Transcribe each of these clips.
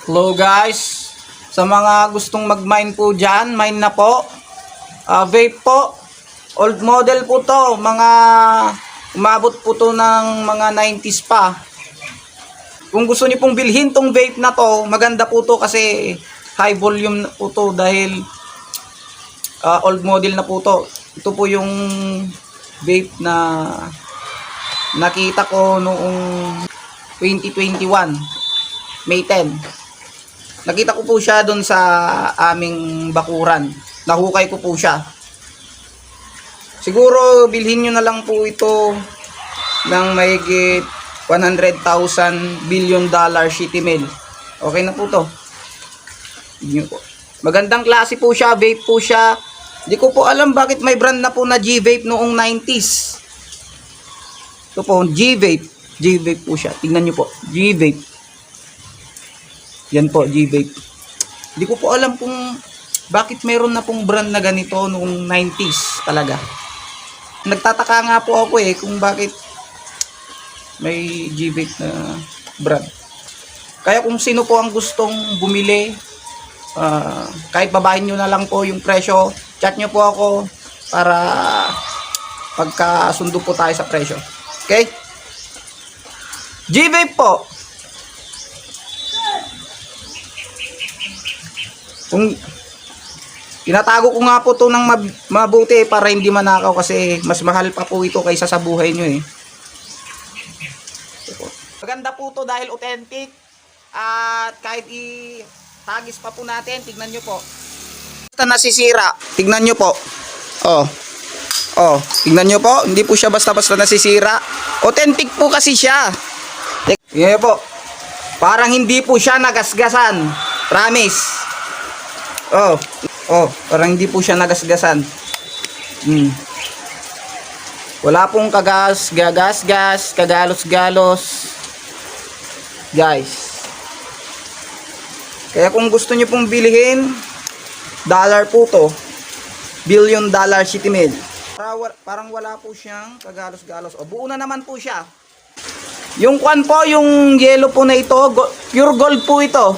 Hello guys, sa mga gustong mag-mine po dyan, mine na po. Vape po, old model po to, mga umabot po to ng mga 90s pa. Kung gusto niyo pong bilhin tong vape na to, maganda po to kasi high volume po to dahil old model na po to. Ito po yung vape na nakita ko noong 2021, May 10. Nakita ko po siya doon sa aming bakuran. Nahukay ko po siya. Siguro bilhin nyo na lang po ito ng mahigit 100,000 billion dollar shitty mail. Okay na po to. Magandang klase po siya, vape po siya. Hindi ko po alam bakit may brand na po na G-Vape noong 90s. Ito po, G-Vape. G-Vape po siya. Tingnan nyo po, G-Vape. Yan po, G-Vape. Hindi ko po alam kung bakit meron na pong brand na ganito noong 90s talaga. Nagtataka nga po ako kung bakit may G-Vape na brand. Kaya kung sino po ang gustong bumili, kahit babahin nyo na lang po yung presyo, chat nyo po ako para pagkasundo po tayo sa presyo. Okay? G-Vape po. Kung tinatago ko nga po to ng mabuti para hindi manakaw kasi mas mahal pa po ito kaysa sa buhay nyo Maganda po to dahil authentic at kahit i-tagis pa po natin, tignan nyo po. Basta nasisira, tignan nyo po. Tignan nyo po, hindi po siya basta-basta nasisira. Authentic po kasi siya. Tignan nyo po, parang hindi po siya nagasgasan. Promise. Parang hindi po siya nagasgasan. Wala pong kagas-gas, kagalos-galos. Guys. Kaya kung gusto niyo pong bilhin, dollar po to. Billion dollar shitty mail. Parang wala po siyang kagalos-galos. Buo na naman po siya. Yung kwan po, yung yellow po na ito, pure gold po ito.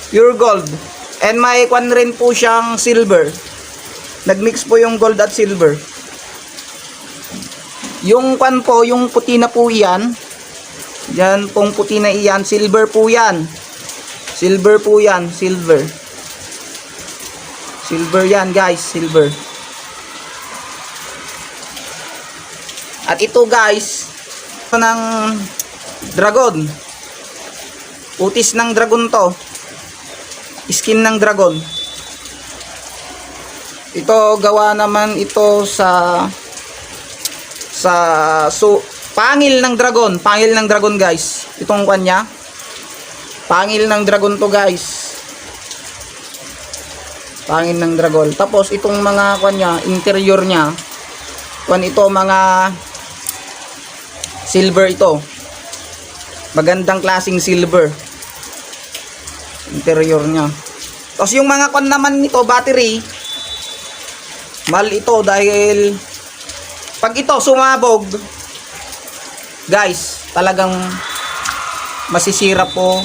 Pure gold. And may kwan rin po siyang silver. Nagmix po yung gold at silver. Yung kwan po, yung puti na po yan. Yan pong puti na iyan. Silver po yan. Silver po yan. Silver. Silver yan guys. Silver. At ito guys. Ito ng dragon. Utis ng dragon to. Skin ng dragon. Ito gawa naman ito sa pangil ng dragon. Pangil ng dragon guys. Itong kanya. Pangil ng dragon to guys. Pangil ng dragon. Tapos itong mga kanya, interior nya. Kwan ito mga silver ito. Magandang klaseng silver. Interior nya. Tapos yung mga kwan naman nito, battery, mahal ito dahil pag ito sumabog, guys, talagang masisira po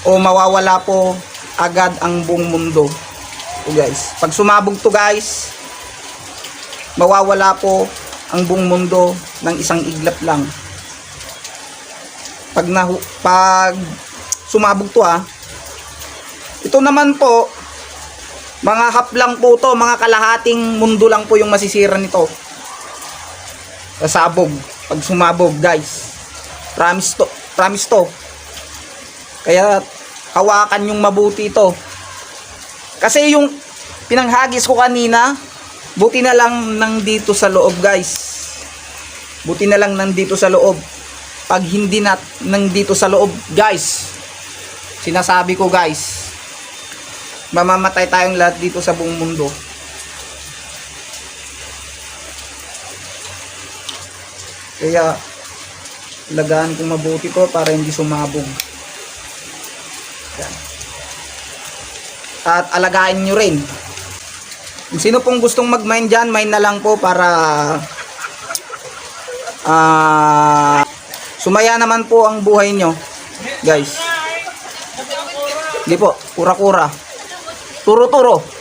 o mawawala po agad ang buong mundo. So guys, pag sumabog to guys, mawawala po ang buong mundo ng isang iglap lang. Pag sumabog to ito naman po, mga half lang po to, mga kalahating mundo lang po yung masisira nito. Sasabog, pag sumabog guys. Promise to. Kaya hawakan yung mabuti ito. Kasi yung pinanghagis ko kanina, buti na lang nandito sa loob guys. Buti na lang nandito sa loob. Pag hindi na nandito sa loob guys, sinasabi ko guys, mamamatay tayong lahat dito sa buong mundo. Kaya lagaan kong mabuti to para hindi sumabog. Yan. At alagain nyo rin. Kung sino pong gustong mag-mine dyan, mine na lang po para sumaya naman po ang buhay nyo guys. Hindi po, kura-kura. Turo-turo.